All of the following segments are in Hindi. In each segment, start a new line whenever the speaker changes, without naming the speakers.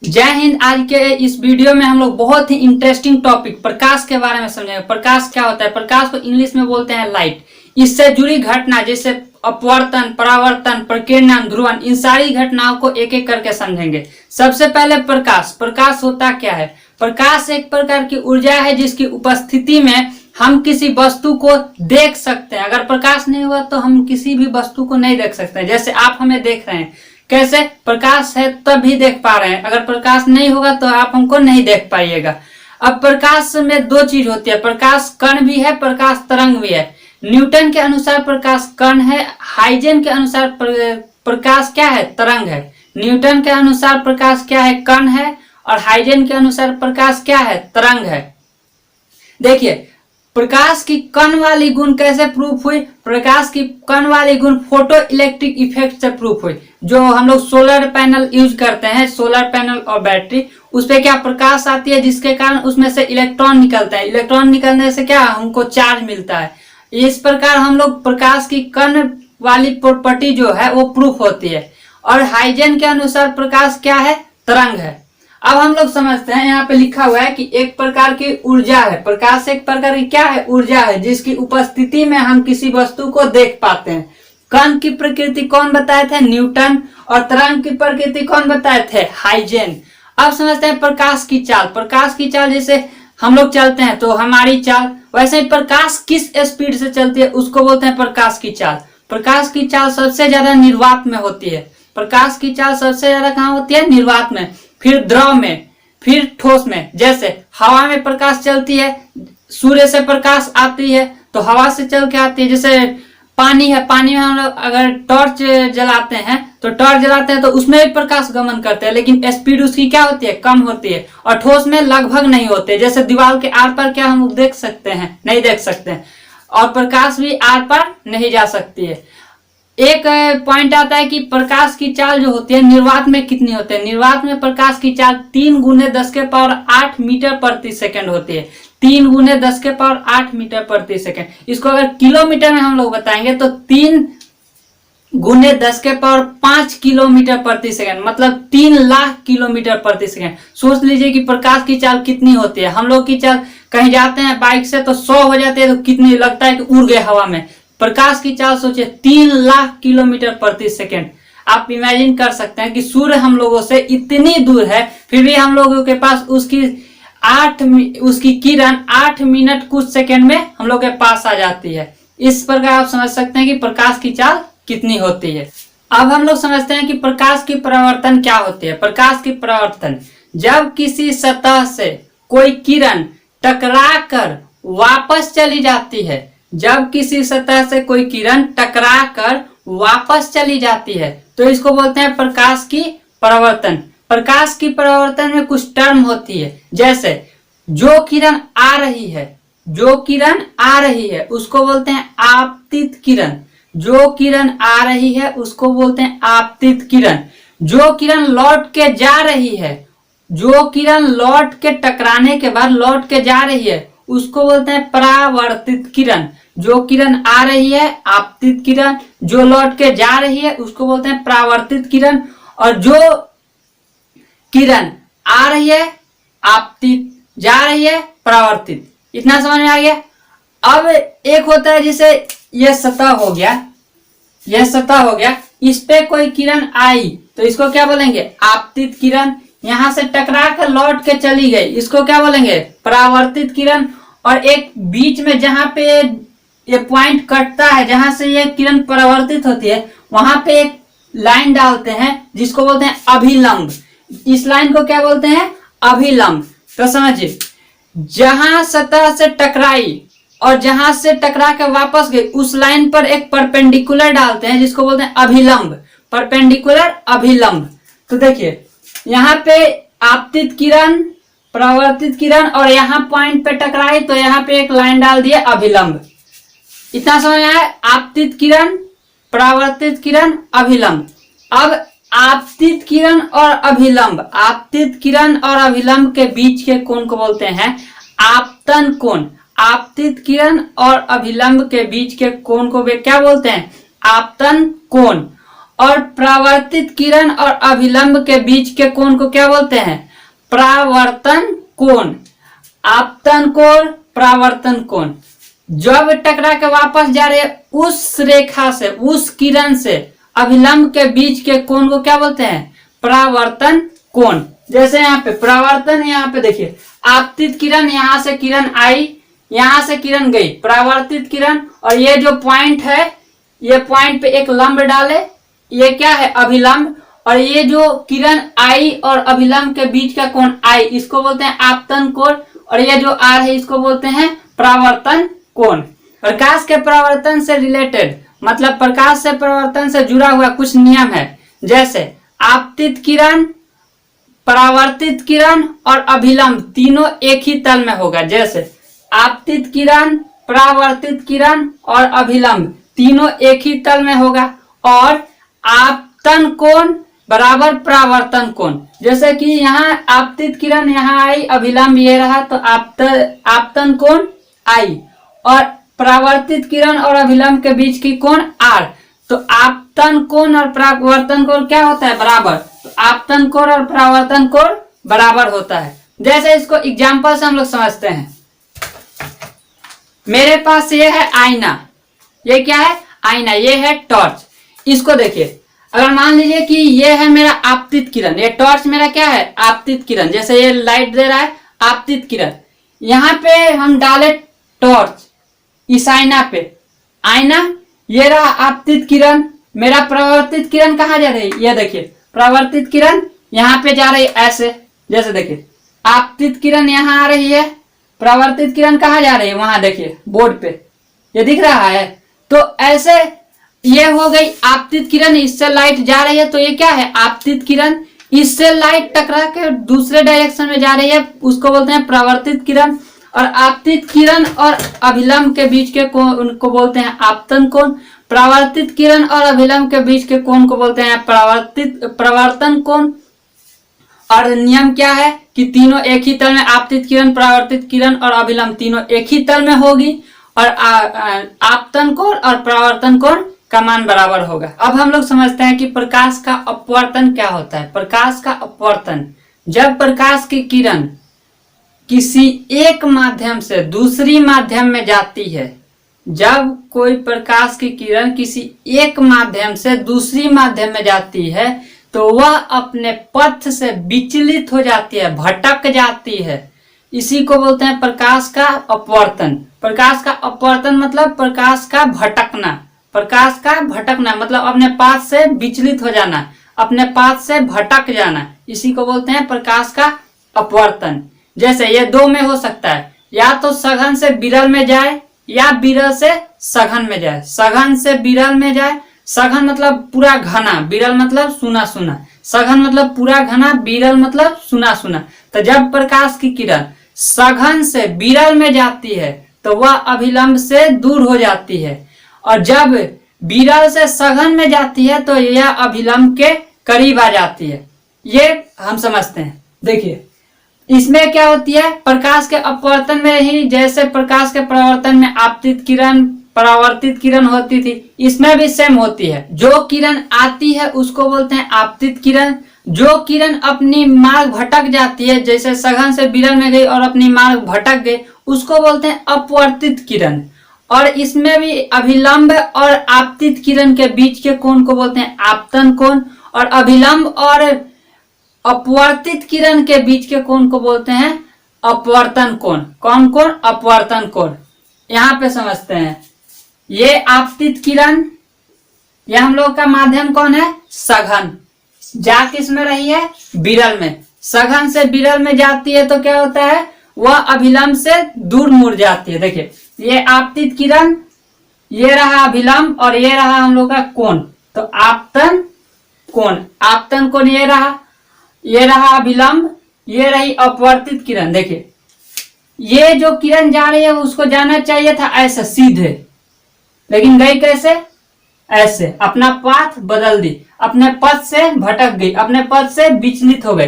जय हिंद। आज के इस वीडियो में हम लोग बहुत ही इंटरेस्टिंग टॉपिक प्रकाश के बारे में समझेंगे। प्रकाश क्या होता है? प्रकाश को इंग्लिश में बोलते हैं लाइट। इससे जुड़ी घटना जैसे अपवर्तन, परावर्तन, प्रकीर्णन, ध्रुवण, इन सारी घटनाओं को एक एक करके समझेंगे। सबसे पहले प्रकाश होता क्या है? प्रकाश एक प्रकार की ऊर्जा है जिसकी उपस्थिति में हम किसी वस्तु को देख सकते हैं। अगर प्रकाश नहीं हुआ तो हम किसी भी वस्तु को नहीं देख सकते। जैसे आप हमें देख रहे हैं, कैसे? प्रकाश है तभी देख पा रहे हैं। अगर प्रकाश नहीं होगा तो आप हमको नहीं देख पाइएगा। अब प्रकाश में दो चीज होती है, प्रकाश कण भी है, प्रकाश तरंग भी है। न्यूटन के अनुसार प्रकाश कण है, हाइजेन के अनुसार प्रकाश क्या है? तरंग है। न्यूटन के अनुसार प्रकाश क्या है? कण है। और हाइजेन के अनुसार प्रकाश क्या है? तरंग है। देखिए, प्रकाश की कण वाली गुण कैसे प्रूफ हुई? प्रकाश की कण वाली गुण फोटो इलेक्ट्रिक इफेक्ट से प्रूफ हुई। जो हम लोग सोलर पैनल यूज करते हैं, सोलर पैनल और बैटरी, उस पे क्या प्रकाश आती है जिसके कारण उसमें से इलेक्ट्रॉन निकलता है। इलेक्ट्रॉन निकलने से क्या हमको चार्ज मिलता है। इस प्रकार हम लोग प्रकाश की कण वाली प्रॉपर्टी जो है वो प्रूफ होती है। और हाइजेन के अनुसार प्रकाश क्या है? तरंग है। अब हम लोग समझते हैं, यहाँ पे लिखा हुआ है कि एक प्रकार की ऊर्जा है। प्रकाश एक प्रकार की क्या है? ऊर्जा है जिसकी उपस्थिति में हम किसी वस्तु को देख पाते हैं। कण की प्रकृति कौन बताए थे? न्यूटन। और तरंग की प्रकृति कौन बताए थे? हाइजेन। अब समझते हैं प्रकाश की चाल। प्रकाश की चाल जैसे हम लोग चलते हैं तो हमारी चाल, वैसे ही प्रकाश किस स्पीड से चलती है उसको बोलते हैं प्रकाश की चाल। प्रकाश की चाल सबसे ज्यादा निर्वात में होती है। प्रकाश की चाल सबसे ज्यादा कहाँ होती है? निर्वात में, फिर द्रव में, फिर ठोस में। जैसे हवा में प्रकाश चलती है, सूर्य से प्रकाश आती है तो हवा से चल के आती है। जैसे पानी है, पानी में हम लोग अगर टॉर्च जलाते हैं तो उसमें भी प्रकाश गमन करते हैं, लेकिन स्पीड उसकी क्या होती है? कम होती है। और ठोस में लगभग नहीं होते। जैसे दीवार के आर पार क्या हम देख सकते हैं? नहीं देख सकते हैं। और प्रकाश भी आर पार नहीं जा सकती है। एक पॉइंट आता है कि प्रकाश की चाल जो होती है निर्वात में कितनी होती है? निर्वात में प्रकाश की चाल 3 × 10⁸ मीटर प्रति सेकंड होती है। 3 × 10⁸ मीटर प्रति सेकंड। इसको अगर किलोमीटर में हम लोग बताएंगे तो 3 × 10⁵ किलोमीटर प्रति सेकंड, मतलब 3 लाख किलोमीटर प्रति सेकंड। सोच लीजिए कि प्रकाश की चाल कितनी होती है। हम लोग की चाल कहीं जाते हैं बाइक से तो 100 हो जाती है तो कितनी लगता है कि उड़ गए हवा में। प्रकाश की चाल सोचिए 3 लाख किलोमीटर प्रति सेकंड। आप इमेजिन कर सकते हैं कि सूर्य हम लोगों से इतनी दूर है, फिर भी हम लोगों के पास उसकी किरण 8 मिनट कुछ सेकंड में हम लोग के पास आ जाती है। इस प्रकार आप समझ सकते हैं कि प्रकाश की चाल कितनी होती है। अब हम लोग समझते हैं कि प्रकाश की परावर्तन क्या होती है। प्रकाश की परावर्तन, जब किसी सतह से कोई किरण टकरा कर वापस चली जाती है, जब किसी सतह से कोई किरण टकरा कर वापस चली जाती है तो इसको बोलते हैं प्रकाश की परावर्तन। प्रकाश की परावर्तन में कुछ टर्म होती है। जैसे जो किरण आ रही है उसको बोलते हैं आपतित किरण। जो किरण आ रही है उसको बोलते हैं आपतित किरण। जो किरण लौट के जा रही है, जो किरण लौट के टकराने के बाद लौट के जा रही है उसको बोलते हैं परावर्तित किरण। जो किरण आ रही है आपतित किरण, जो लौट के जा रही है उसको बोलते हैं परावर्तित किरण। और जो किरण आ रही है आपतित, जा रही है परावर्तित। इतना समझ में आ गया? अब एक होता है जैसे यह सतह हो गया, इस पे कोई किरण आई तो इसको क्या बोलेंगे? आपतित किरण। यहां से टकरा कर लौट के चली गई, इसको क्या बोलेंगे? परावर्तित किरण। और एक बीच में जहां पे ये पॉइंट कटता है, जहां से ये किरण परावर्तित होती है, वहां पे एक लाइन डालते हैं जिसको बोलते हैं अभिलंब। इस लाइन को क्या बोलते हैं? अभिलंब। तो समझिए, जहां सतह से टकराई और जहां से टकरा के वापस गई उस लाइन पर एक परपेंडिकुलर डालते हैं जिसको बोलते हैं अभिलंब। परपेंडिकुलर, अभिलंब। तो देखिए यहाँ पे आपतित किरण, परावर्तित किरण, और यहाँ पॉइंट पे टकराई तो यहाँ पे एक लाइन डाल दिया अभिलंब। इतना समझ में आया? आपतित किरण, परावर्तित किरण, अभिलंब। अब आपतित किरण और अभिलंब के बीच के कोण को बोलते हैं आपतन कोण। आपतित किरण और अभिलंब के बीच के कोण को वे क्या बोलते हैं? आपतन कोण। और परावर्तित किरण और अभिलंब के बीच के कोण को क्या बोलते हैं? परावर्तन कोण। आपतन कोण, परावर्तन कोण। जब टकरा के वापस जा रहे हैं उस रेखा से, उस किरण से अभिलंब के बीच के कोण को क्या बोलते हैं? परावर्तन कोण। जैसे यहाँ पे परावर्तन, यहाँ पे देखिए आपतित किरण, यहाँ से किरण आई, यहाँ से किरण गई, परावर्तित किरण, और ये जो पॉइंट है, ये पॉइंट पे एक लंब डाले, ये क्या है? अभिलंब। और ये जो किरण आई और अभिलंब के बीच का कोण आई, इसको बोलते हैं आपतन कोण। और ये जो आर है, इसको बोलते हैं परावर्तन कोण। प्रकाश के परावर्तन से रिलेटेड, मतलब प्रकाश से परावर्तन से जुड़ा हुआ कुछ नियम है। जैसे आपतित किरण, परावर्तित किरण और अभिलंब तीनों एक ही तल में होगा। जैसे आपतित किरण, परावर्तित किरण और अभिलंब तीनों एक ही तल में होगा। और आपतन कोण बराबर परावर्तन कोण। जैसे कि यहाँ आपतित किरण यहाँ आई, अभिलंब ये रहा, तो आपतन कोण आई, और परावर्तित किरण और अभिलंब के बीच की कोण आर। तो आपतन कोण और परावर्तन कोण क्या होता है? बराबर। तो आपतन कोण और परावर्तन कोण बराबर होता है। जैसे इसको एग्जाम्पल से हम लोग समझते हैं। मेरे पास ये है आईना, ये क्या है? आईना। ये है टॉर्च। इसको देखिए, अगर मान लीजिए कि ये है मेरा आपतित किरण, ये टॉर्च मेरा क्या है? आपतित किरण। जैसे ये लाइट दे रहा है, आपतित किरण। यहाँ पे हम डाले टॉर्च इस आईना पे, आईना ये रहा आपतित किरण। मेरा परावर्तित किरण कहाँ जा रही है? ये देखिए परावर्तित किरण यहाँ पे जा रही है ऐसे। जैसे देखिए आपतित किरण यहाँ आ रही है, परावर्तित किरण कहाँ जा रही है? वहां देखिए बोर्ड पे, ये दिख रहा है। तो ऐसे ये हो गई आपतित किरण, इससे लाइट जा रही है, तो ये क्या है? आपतित किरण। इससे लाइट टकरा के दूसरे डायरेक्शन में जा रही है, उसको बोलते हैं परावर्तित किरण। और आपतित किरण और अभिलंब के बीच के कोण उनको बोलते हैं आपतन कोण। परावर्तित किरण और अभिलंब के बीच के कोण को बोलते हैं परावर्तन कोण। और नियम क्या है कि तीनों एक ही तल में, आपतित किरण, परावर्तित किरण और अभिलंब तीनों एक ही तल में होगी, और आपतन कोण और परावर्तन कोण का मान बराबर होगा। अब हम लोग समझते हैं कि प्रकाश का अपवर्तन क्या होता है। प्रकाश का अपवर्तन, जब प्रकाश की किरण किसी एक माध्यम से दूसरी माध्यम में जाती है, जब कोई प्रकाश की किरण किसी एक माध्यम से दूसरी माध्यम में जाती है, तो वह अपने पथ से विचलित हो जाती है, भटक जाती है। इसी को बोलते हैं प्रकाश का अपवर्तन। प्रकाश का अपवर्तन मतलब प्रकाश का भटकना। प्रकाश का भटकना मतलब अपने पाथ से विचलित हो जाना, अपने पाथ से भटक जाना, इसी को बोलते हैं प्रकाश का अपवर्तन। जैसे ये दो में हो सकता है, या तो सघन से विरल में जाए या विरल से सघन में जाए। सघन से विरल में जाए, सघन मतलब पूरा घना, विरल मतलब सुना सुना। सघन मतलब पूरा घना, विरल मतलब सुना सुना। तो जब प्रकाश की किरण सघन से विरल में जाती है तो वह अभिलंब से दूर हो जाती है, और जब विरल से सघन में जाती है तो यह अभिलंब के करीब आ जाती है। ये हम समझते हैं। देखिए इसमें क्या होती है, प्रकाश के अपवर्तन में ही जैसे प्रकाश के परावर्तन में आपतित किरण, परावर्तित किरण होती थी, इसमें भी सेम होती है। जो किरण आती है उसको बोलते हैं आपतित किरण। जो किरण अपनी मार्ग भटक जाती है, जैसे सघन से विरल में गई और अपनी मार्ग भटक गई, उसको बोलते हैं अपवर्तित किरण। और इसमें भी अभिलंब और आपतित किरण के बीच के कोण को बोलते हैं आपतन कोण, और अभिलंब और अपवर्तित किरण के बीच के कोण को बोलते हैं अपवर्तन कोण। कौन कोण? अपवर्तन कोण। यहाँ पे समझते हैं, ये आपतित किरण, ये हम लोग का माध्यम कौन है? सघन। जा किस में रही है? विरल में। सघन से विरल में जाती है तो क्या होता है, वह अभिलंब से दूर मुड़ जाती है। देखिए ये आपतित किरण, ये रहा अभिलंब, और ये रहा हम लोग का कोण, तो आपतन कोण। आपतन कोण ये रहा अभिलंब, ये रही अपवर्तित किरण। देखिए ये जो किरण जा रही है उसको जाना चाहिए था ऐसे सीधे, लेकिन गई कैसे? ऐसे, अपना पाथ बदल दी, अपने पथ से भटक गई, अपने पथ से विचलित हो गई।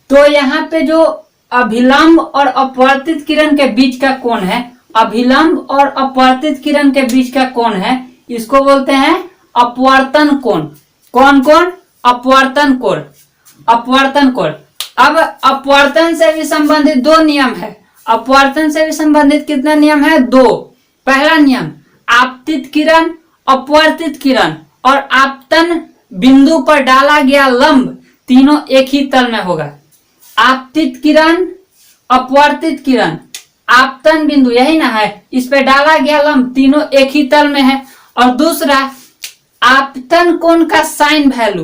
तो यहाँ पे जो अभिलंब और अपवर्तित किरण के बीच का कोण है, अभिलंब और अपवर्तित किरण के बीच का कोण है, इसको बोलते हैं अपवर्तन कोण। कौन कौन? अपवर्तन कोण, अपवर्तन कोण। अब अपवर्तन से भी संबंधित दो नियम है। अपवर्तन से भी संबंधित कितना नियम है? दो। पहला नियम, आपतित किरण, अपवर्तित किरण और आपतन बिंदु पर डाला गया लंब तीनों एक ही तल में होगा। आपतित किरण, अपवर्तित किरण, आपतन बिंदु, यही ना है, इस पे डाला गया लंब तीनों एक ही तल में है। और दूसरा, आपतन कोण का साइन वैल्यू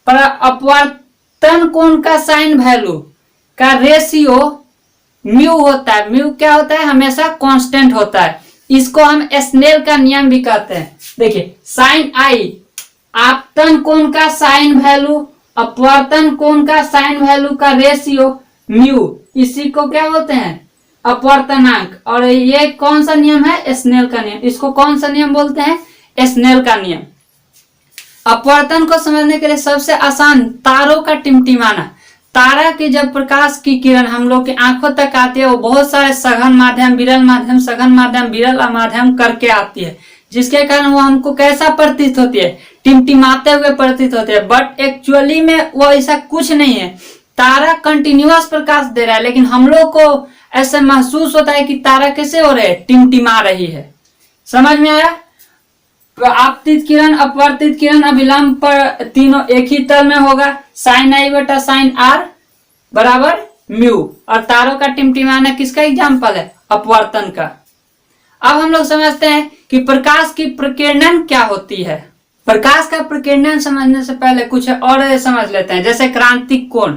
पर अपवर्तन कोण का साइन वैल्यू का रेशियो म्यू होता है। म्यू क्या होता है? हमेशा कांस्टेंट होता है। इसको हम स्नेल का नियम भी कहते हैं। देखिए, साइन आई, आपतन कोण का साइन वैल्यू, अपवर्तन कोण का साइन वैल्यू का रेशियो म्यू, इसी को क्या बोलते हैं? अपवर्तनांक। और ये कौन सा नियम है? स्नेल का नियम। इसको कौन सा नियम बोलते हैं? स्नेल का नियम। अपवर्तन को समझने के लिए सबसे आसान, तारों का टिमटिमाना। तारा की जब प्रकाश की किरण हम लोग की आंखों तक आती है, वो बहुत सारे सघन माध्यम, विरल माध्यम, सघन माध्यम, विरल माध्यम करके आती है, जिसके कारण वो हमको कैसा प्रतीत होती है? टिमटिमाते हुए प्रतीत होती है। बट एक्चुअली में वो ऐसा कुछ नहीं है। तारा कंटिन्यूअस प्रकाश दे रहा है, लेकिन हम लोग को ऐसा महसूस होता है कि तारा कैसे हो रहे? टिमटिमा रही है। समझ में आया? आपतित किरण, अपवर्तित किरण, अभिलंब पर तीनों एक ही तल में होगा। साइन आई बटा साइन आर बराबर म्यू। और तारों का टिमटिमाना किसका एग्जाम्पल है? अपवर्तन का। अब हम लोग समझते हैं कि प्रकाश की प्रकीर्णन क्या होती है। प्रकाश का प्रकीर्णन समझने से पहले कुछ और समझ लेते हैं, जैसे क्रांतिक कोण,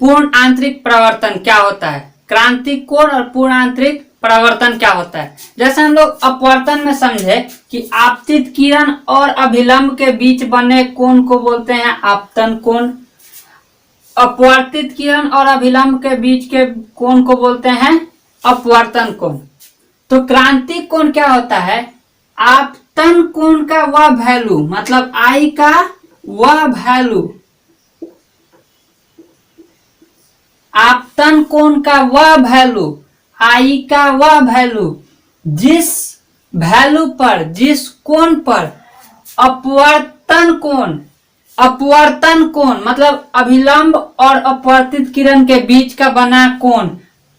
पूर्ण आंतरिक परावर्तन क्या होता है? क्रांतिक कोण और पूर्ण आंतरिक परावर्तन क्या होता है? जैसे हम लोग अपवर्तन में समझे कि आपतित किरण और अभिलंब के बीच बने कोण को बोलते हैं आपतन कोण। अपवर्तित किरण और अभिलंब के बीच के कोण को बोलते हैं अपवर्तन कोण। तो क्रांतिक कोण क्या होता है? आपतन कोण का वह वैल्यू, मतलब आई का वह वैल्यू, आपतन कोण का वह वैल्यू, आई का वह वैल्यू जिस वैल्यू पर, जिस कोण पर अपवर्तन कोण, अपवर्तन कोण मतलब अभिलंब और अपवर्तित किरण के बीच का बना कोण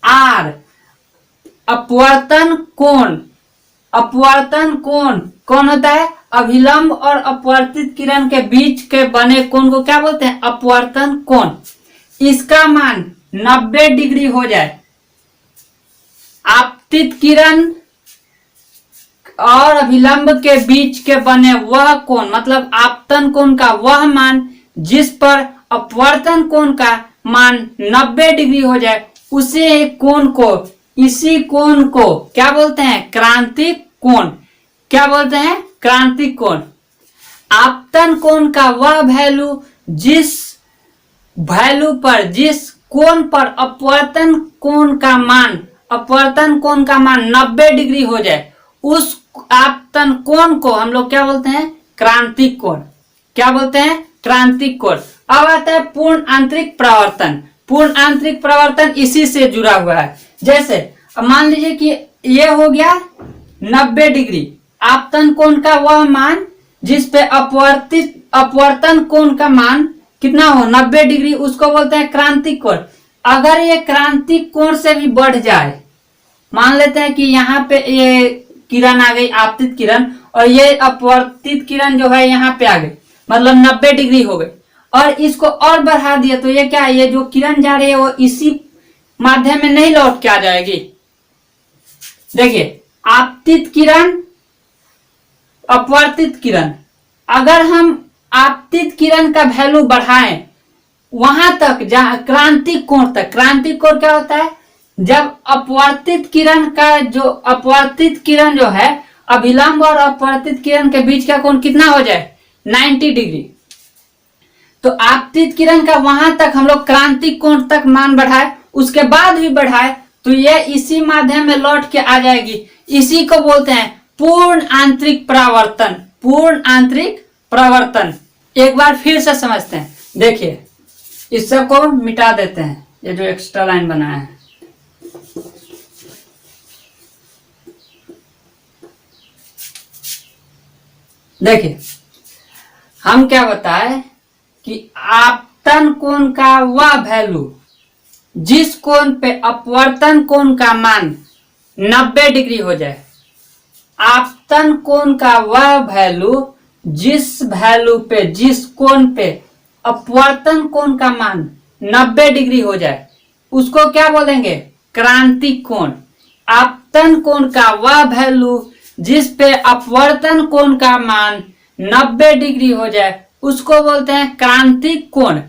आर, अपवर्तन कोण, अपवर्तन कोण कौन होता है? अभिलंब और अपवर्तित किरण के बीच के बने कोण को क्या बोलते हैं? अपवर्तन कोण। इसका मान 90 डिग्री हो जाए, आपतित किरण और अभिलंब के बीच के बने वह कोण, मतलब आपतन कोण का वह मान जिस पर अपवर्तन कोण का मान 90 डिग्री हो जाए, उसे कोण को, इसी कोण को क्या बोलते हैं? क्रांतिक कोण। क्या बोलते हैं? क्रांतिक कोण। आपतन कोण का वह वैल्यू जिस वैल्यू पर, जिस कोण पर अपवर्तन कोण का मान, अपवर्तन कोण का मान 90 डिग्री हो जाए, उस आपतन कोण को हम लोग क्या बोलते हैं? क्रांतिक कोण। क्या बोलते हैं? क्रांतिक कोण। अब आता है पूर्ण आंतरिक परावर्तन। पूर्ण आंतरिक परावर्तन इसी से जुड़ा हुआ है। जैसे अब मान लीजिए कि ये हो गया 90 डिग्री, आपतन कोण का वह मान जिस पे अपवर्तन कोण का मान कितना हो? 90 डिग्री, उसको बोलते हैं क्रांतिक कोण। अगर ये क्रांतिक कोण से भी बढ़ जाए, मान लेते हैं कि यहाँ पे ये किरण आ गई आपतित किरण, और ये अपवर्तित किरण जो है यहाँ पे आ गई, मतलब 90 डिग्री हो गई, और इसको और बढ़ा दिया तो ये क्या है? ये जो किरण जा रही है वो इसी माध्यम में नहीं लौट के आ जाएगी। देखिए, आपतित किरण, अपवर्तित किरण, अगर हम आपतित किरण का वैल्यू बढ़ाएं वहां तक जहां क्रांतिक कोण तक, क्रांतिक कोण क्या होता है? जब अपवर्तित किरण का, जो अपवर्तित किरण जो है, अभिलंब और अपवर्तित किरण के बीच का कोण कितना हो जाए? 90 डिग्री। तो आपतित किरण का वहां तक हम लोग क्रांतिक कोण तक मान बढ़ाए, उसके बाद भी बढ़ाए तो ये इसी माध्यम में लौट के आ जाएगी। इसी को बोलते हैं पूर्ण आंतरिक परावर्तन। पूर्ण आंतरिक परावर्तन। एक बार फिर से समझते हैं। देखिए, इस सब को मिटा देते हैं, ये जो एक्स्ट्रा लाइन बनाया है। देखिए, हम क्या बताए कि आपतन कोण का वह वैल्यू जिस कोण पे अपवर्तन कोण का मान 90 डिग्री हो जाए। आपतन कोण का वह वैल्यू जिस वैल्यू पे, जिस कोण पे अपवर्तन कोण का मान 90 डिग्री हो जाए, उसको क्या बोलेंगे? क्रांतिक कोण। आपतन कोण का वह वैल्यू जिस पे अपवर्तन कोण का मान 90 डिग्री हो जाए, उसको बोलते हैं क्रांतिक कोण।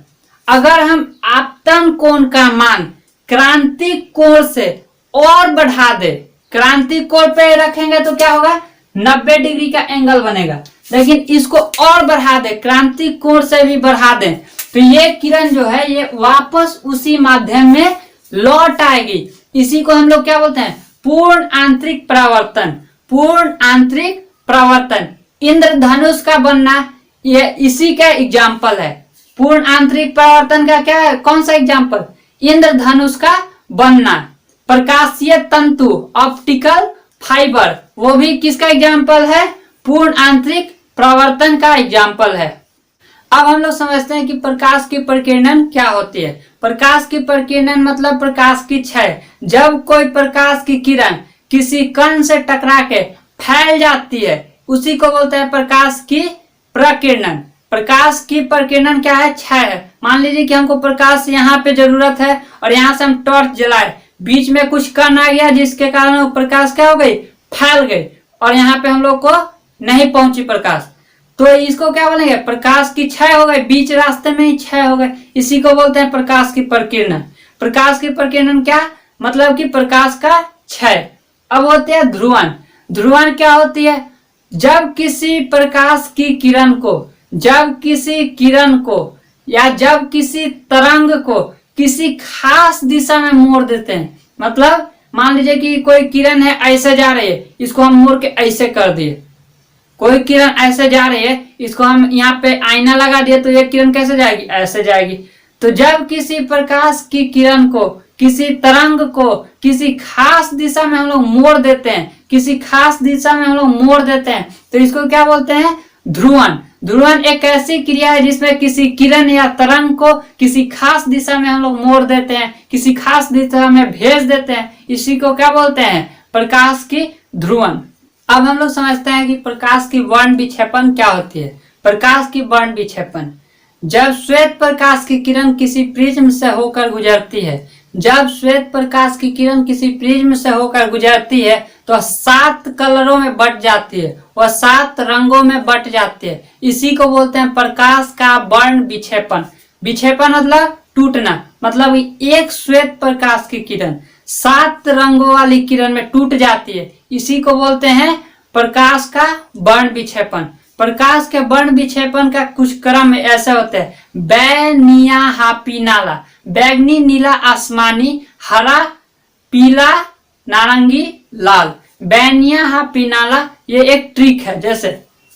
अगर हम आपतन कोण का मान क्रांतिक कोण से और बढ़ा दे, क्रांतिक कोण पे रखेंगे तो क्या होगा? 90 डिग्री का एंगल बनेगा। लेकिन इसको और बढ़ा दे, क्रांतिक कोण से भी बढ़ा दें, तो ये किरण जो है ये वापस उसी माध्यम में लौट आएगी। इसी को हम लोग क्या बोलते हैं? पूर्ण आंतरिक परावर्तन। पूर्ण आंतरिक परावर्तन। इंद्रधनुष का बनना ये इसी का एग्जाम्पल है। पूर्ण आंतरिक परावर्तन का क्या है? कौन सा एग्जाम्पल? इंद्रधनुष का बनना। प्रकाशीय तंतु, ऑप्टिकल फाइबर, वो भी किसका एग्जाम्पल है? पूर्ण आंतरिक परावर्तन का एग्जाम्पल है। अब हम लोग समझते हैं कि प्रकाश की प्रकीर्णन क्या होती है। प्रकाश की प्रकीर्णन मतलब प्रकाश की क्षय। जब कोई प्रकाश की किरण किसी कण से टकरा के फैल जाती है, उसी को बोलते हैं प्रकाश की प्रकीर्णन। प्रकाश की प्रकीर्णन क्या है? क्षय है। मान लीजिए कि हमको प्रकाश यहाँ पे जरूरत है और यहाँ से हम टॉर्च जलाए, बीच में कुछ कण आ गया जिसके कारण वो प्रकाश क्या हो गई? फैल गई, और यहाँ पे हम लोग को नहीं पहुंची प्रकाश, तो इसको क्या बोलेंगे? प्रकाश की क्षय हो गई, बीच रास्ते में ही क्षय हो गई। इसी को बोलते हैं प्रकाश की प्रकीर्णन। प्रकाश की प्रकीर्णन क्या मतलब? कि प्रकाश का क्षय। अब होती है ध्रुवन। ध्रुवन क्या होती है? जब किसी प्रकाश की किरण को, जब किसी किरण को या जब किसी तरंग को किसी खास दिशा में मोड़ देते हैं। मतलब मान लीजिए कि कोई किरण है ऐसे जा रही है, इसको हम मोड़ के ऐसे कर दिए। कोई किरण ऐसे जा रही है, इसको हम यहाँ पे आईना लगा दिए, तो ये किरण कैसे जाएगी? ऐसे जाएगी। तो जब किसी प्रकाश की किरण को, किसी तरंग को किसी खास दिशा में हम लोग मोड़ देते हैं, किसी खास दिशा में हम लोग मोड़ देते हैं, तो इसको क्या बोलते हैं? ध्रुवन। ध्रुवन एक ऐसी क्रिया है जिसमें किसी किरण या तरंग को किसी खास दिशा में हम लोग मोड़ देते हैं, किसी खास दिशा में भेज देते हैं। इसी को क्या बोलते हैं? प्रकाश की ध्रुवन। अब हम लोग समझते हैं कि प्रकाश की वर्ण विक्षेपण क्या होती है। प्रकाश की वर्ण विक्षेपण, जब श्वेत प्रकाश की किरण किसी प्रिज्म से होकर गुजरती है, जब श्वेत प्रकाश की किरण किसी प्रिज्म से होकर गुजरती है तो 7 कलरों में बट जाती है, वह 7 रंगों में बट जाती है। इसी को बोलते हैं प्रकाश का वर्ण विक्षेपण। विक्षेपण मतलब टूटना। मतलब एक श्वेत प्रकाश की किरण 7 रंगों वाली किरण में टूट जाती है, इसी को बोलते हैं प्रकाश का वर्ण विक्षेपण। प्रकाश के वर्ण विक्षेपण का कुछ क्रम ऐसे होते हैं: बैनिया हापीनाला, बैगनी, नीला, आसमानी, हरा, पीला, नारंगी, लाल। बैनिया हापीनाला ये एक ट्रिक है। जैसे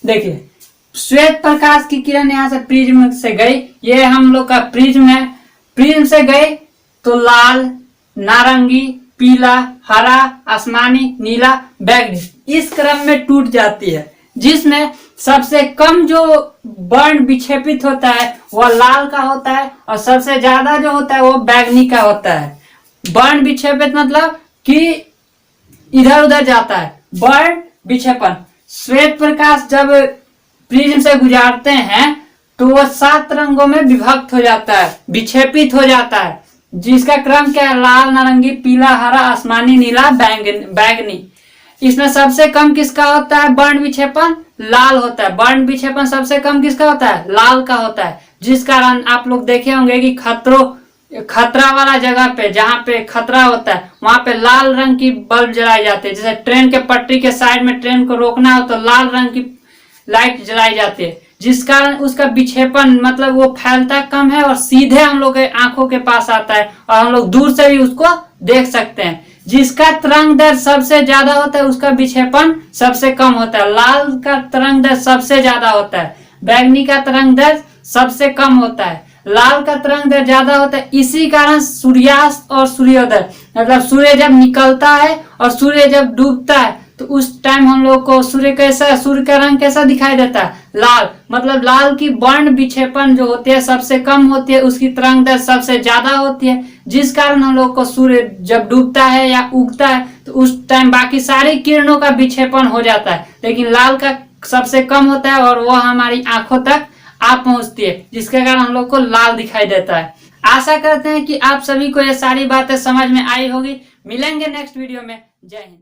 देखिए, श्वेत प्रकाश की किरण यहाँ से प्रिज्म से गई, ये हम लोग का प्रिज्म है, प्रिज्म से गई तो लाल, नारंगी, पीला, हरा, आसमानी, नीला, बैगनी इस क्रम में टूट जाती है, जिसमें सबसे कम जो वर्ण विक्षेपित होता है वह लाल का होता है और सबसे ज्यादा जो होता है वो बैगनी का होता है। वर्ण विक्षेपित मतलब कि इधर उधर जाता है। वर्ण विक्षेपण, श्वेत प्रकाश जब प्रिज्म से गुजारते हैं तो वह 7 रंगों में विभक्त हो जाता है, विक्षेपित हो जाता है, जिसका क्रम क्या है? लाल, नारंगी, पीला, हरा, आसमानी, नीला, बैगनी। इसमें सबसे कम किसका होता है वर्ण विक्षेपण? लाल होता है। वर्ण विक्षेपण सबसे कम किसका होता है? लाल का होता है। जिस कारण आप लोग देखे होंगे कि खतरा वाला जगह पे, जहाँ पे खतरा होता है वहां पे लाल रंग की बल्ब जलाई जाती है। जैसे ट्रेन के पटरी के साइड में ट्रेन को रोकना हो तो लाल रंग की लाइट जलाई जाती है, जिस कारण उसका विक्षेपण मतलब वो फैलता कम है और सीधे हम लोग के आंखों के पास आता है और हम लोग दूर से भी उसको देख सकते हैं। जिसका तरंग दैर्घ्य सबसे ज्यादा होता है उसका विक्षेपण सबसे कम होता है। लाल का तरंग दैर्घ्य सबसे ज्यादा होता है, बैगनी का तरंग दैर्घ्य सबसे कम होता है, लाल का तरंग दैर्घ्य ज्यादा होता है। इसी कारण सूर्यास्त और सूर्योदय मतलब सूर्य जब निकलता है और सूर्य जब डूबता है तो उस टाइम हम लोग को सूर्य का रंग कैसा दिखाई देता है? लाल। मतलब लाल की वर्ण विक्षेपण जो होती है सबसे कम होती है, उसकी तरंगदैर्घ्य सबसे ज्यादा होती है, जिस कारण हम लोग को सूर्य जब डूबता है या उगता है तो उस टाइम बाकी सारी किरणों का विक्षेपण हो जाता है, लेकिन लाल का सबसे कम होता है और वह हमारी आंखों तक आ पहुंचती है, जिसके कारण हम लोग को लाल दिखाई देता है। आशा करते हैं कि आप सभी को ये सारी बातें समझ में आई होगी। मिलेंगे नेक्स्ट वीडियो में। जय हिंद।